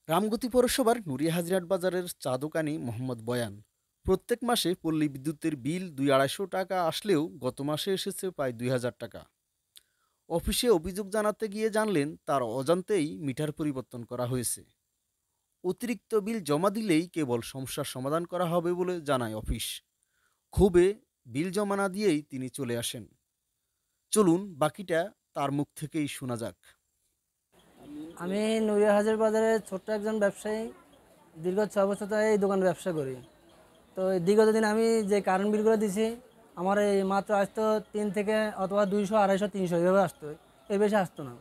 রামগতি পৌরসভার নুরিয়া হাজিরহাট বাজারের চা দোকানি মোহাম্মদ বয়ান প্রত্যেক মাসে পল্লী বিদ্যুতের বিল ২-২৫০ টাকা আসলেও গত মাসে এসেছে প্রায় ২,০০০ টাকা। অফিসে অভিযোগ জানাতে গিয়ে জানলেন তার অজান্তেই মিটার পরিবর্তন করা হয়েছে। অতিরিক্ত বিল জমা দিলেই কেবল সমস্যার সমাধান করা হবে বলে জানায় অফিস। ক্ষোভে বিল জমা না দিয়েই তিনি চলে আসেন। চলুন বাকিটা তার মুখ থেকেই শোনা যাক। আমি নুরিয়া হাজার বাজারে ছোট্ট একজন ব্যবসায়ী। দীর্ঘ ৬ বছর ধরে এই দোকানে ব্যবসা করি। তো এই বিগত দিন আমি যে কারেন্ট বিলগুলো দিছি, আমার এই মাত্র আসতো ৩ থেকে অথবা ২০০, ২৫০, ৩০০ এভাবে আসতো, এর বেশি আসতো না।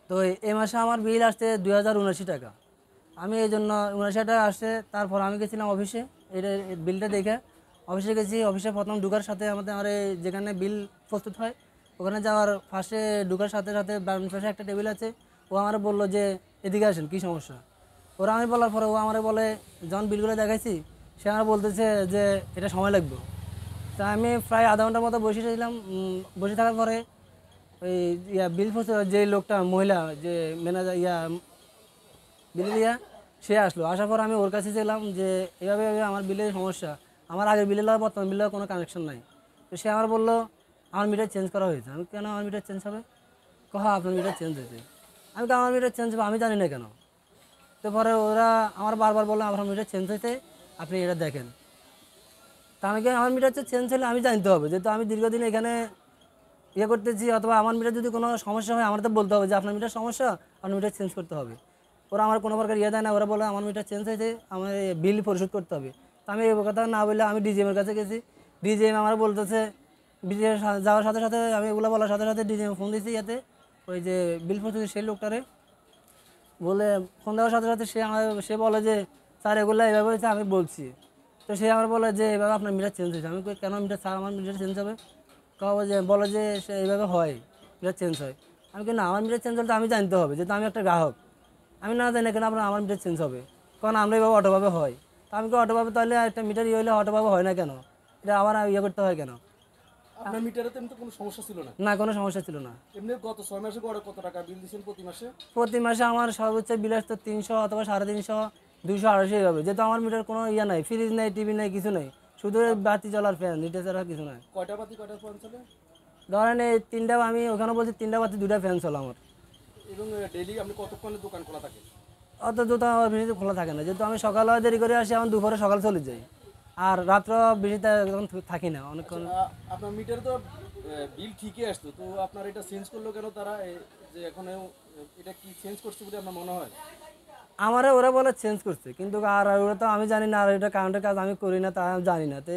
তো এই মাসে আমার বিল আসছে ২,০৭৯ টাকা। আমি এই জন্য ৭৯ টাকা আসছে। তারপর আমি গেছিলাম অফিসে, এটা বিলটা দেখে অফিসে গেছি। অফিসে প্রথম ঢুকার সাথে আমার এই যেখানে বিল প্রস্তুত হয়, ওখানে যাওয়ার ফার্স্টে ঢুকার সাথে সাথে বাম পাশে একটা টেবিল আছে। ও আমার বললো যে এদিকে আসেন, কী সমস্যা। ওরা আমি বলার পরে ও আমার বলে, যখন বিলগুলো দেখাইছি, সে আমার বলতেছে যে এটা সময় লাগবে। তা আমি প্রায় আধা ঘন্টার মতো বসেছিলাম। বসে থাকার পরে ওই বিল যে লোকটা, মহিলা যে ম্যানেজার, বিল দিয়া সে আসলো। আসার পর আমি ওর কাছে ছিলাম যে এভাবে এভাবে আমার বিলের সমস্যা, আমার আগের বিলের আর বর্তমান বিলের কোনো কানেকশন নাই। তো সে আমার বললো আমার মিটার চেঞ্জ করা হয়েছে। আমি কেন আমার মিটার চেঞ্জ হবে? হ্যাঁ, আপনার মিটার চেঞ্জ হয়েছে। আমি আমার মিটার চেঞ্জ হবে আমি জানি না কেন। তো পরে ওরা আমার বারবার বললো আমার মিটার চেঞ্জ হয়েছে, আপনি এটা দেখেন। তা আমি আমার মিটার চেঞ্জ হলে আমি জানতে হবে, যেহেতু আমি দীর্ঘদিন এখানে করতেছি। অথবা আমার মিটার যদি কোনো সমস্যা হয়, আমার তো বলতে হবে যে আপনার মিটার সমস্যা, আপনার মিটার চেঞ্জ করতে হবে। ওরা আমার কোনো প্রকার দেয় না। ওরা বলে আমার মিটার চেঞ্জ হয়েছে, আমার বিল পরিশোধ করতে হবে। তো আমি এই কথা না বললে আমি ডিজিএমের কাছে গেছি। ডিজিএম আমার বলতেছে, ডিজিএম যাওয়ার সাথে সাথে আমি এগুলো বলার সাথে সাথে ডিজিএম ফোন দিয়েছি, যাতে ওই যে বিল পরিশোধ সেই লোকটারে বলে ফোন দেওয়ার সাথে সাথে সে বলে যে স্যার এগুলো এইভাবে হয়েছে, আমি বলছি। তো সে আমার বলে যে এভাবে আপনার মিটার চেঞ্জ হয়েছে। আমি কেন মিটার, স্যার আমার মিটার চেঞ্জ হবে? বলে যে সে এইভাবে হয়, মিটার চেঞ্জ হয়। আমি না, আমার মিটার চেঞ্জ হলে তো আমি জানতে হবে, যেহেতু আমি একটা গ্রাহক। আমি না জানি কেন আপনার আমার মিটার চেঞ্জ হবে, কারণ আমরা এইভাবে অটোভাবে হয়। তো আমি অটোভাবে, তাহলে একটা মিটার হলে অটোভাবে হয় না কেন? এটা আমার করতে হয় কেন? আপনার মিটারে তো এমনি কোনো সমস্যা ছিল না? না, কোনো সমস্যা ছিল না। এমনি গত ৬ মাসে গড়ে কত টাকা বিল দিচ্ছেন প্রতি মাসে? প্রতি মাসে আমার সর্বোচ্চ বিল আসতো ৩০০ অথবা ৩৫০, ২০০, ২৫০ এইভাবে। যেহেতু আমার মিটার কোনো নাই, ফ্রিজ নাই, টিভি নাই, কিছু নেই, শুধু বাতি চলার ফ্যান, এটা ছাড়া কিছু নাই। কয়টা বাতি কয়টা ফ্যান চলে? ধরেন এই তিনটা, আমি ওখানে বলছি 3টা বাতি 2টা ফ্যান চলে আমার। এবং ডেইলি আপনি কতক্ষণে দোকান খোলা থাকে? অত দ্রুত আমার বেশি খোলা থাকে না, যেহেতু আমি সকালে দেরি করে আসি, আমার দুপুরে সকাল চলে যাই। আর রাত্র বেশি তখন থাকি না অনেকক্ষণ। আপনার মিটারে তো বিল ঠিকই আসতো, তো আপনার এটা চেঞ্জ করলো কেন তারা? যে এখন এটা কি চেঞ্জ করছে বলে আপনার মনে হয়? আমারে ওরা বলে চেঞ্জ করছে, কিন্তু আর ওরা তো আমি জানি না, আর এটা কারেন্টের কাজ আমি করি না, তা আমি জানি না। তো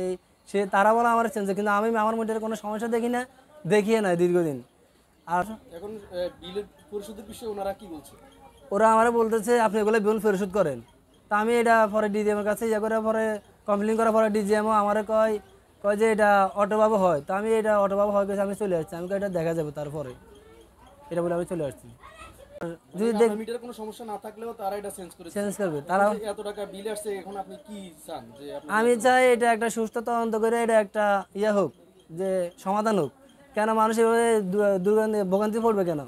তারা বলে আমার চেঞ্জ, কিন্তু আমি আমার মিটারে কোনো সমস্যা দেখি না, দেখিয়ে নাই দীর্ঘদিন। আর এখন বিলের পরিশোধের বিষয়ে ওনারা কি বলছে? ওরা আমারে বলতেছে আপনি এগুলো বিল পরিশোধ করেন। তা আমি এটা পরে ডিজিএমের কাছে করে পরে কমপ্লেন করার পরে ডিজিএমও আমারে কয় কয় যে এটা অটোভাবে হয়। তো আমি এটা অটোভাবে হয় গেছে, আমি চলে আসছি। আমি এটা দেখা যাবে তারপরে, এটা বলে আমি চলে আসছি। যদি দেখ আপনার মিটারে কোনো সমস্যা না থাকলেও তারা এটা চেঞ্জ করেছে। চেঞ্জ করবে এখন তারা। যে এত টাকা বিল আসছে, এখন আপনি কি চান যে আপনি? আমি চাই এটা একটা সুস্থ তদন্ত করে এটা একটা হোক, যে সমাধান হোক। কেন মানুষ এভাবে দুর্গন্ধে ভোগান্তি পড়বে কেন?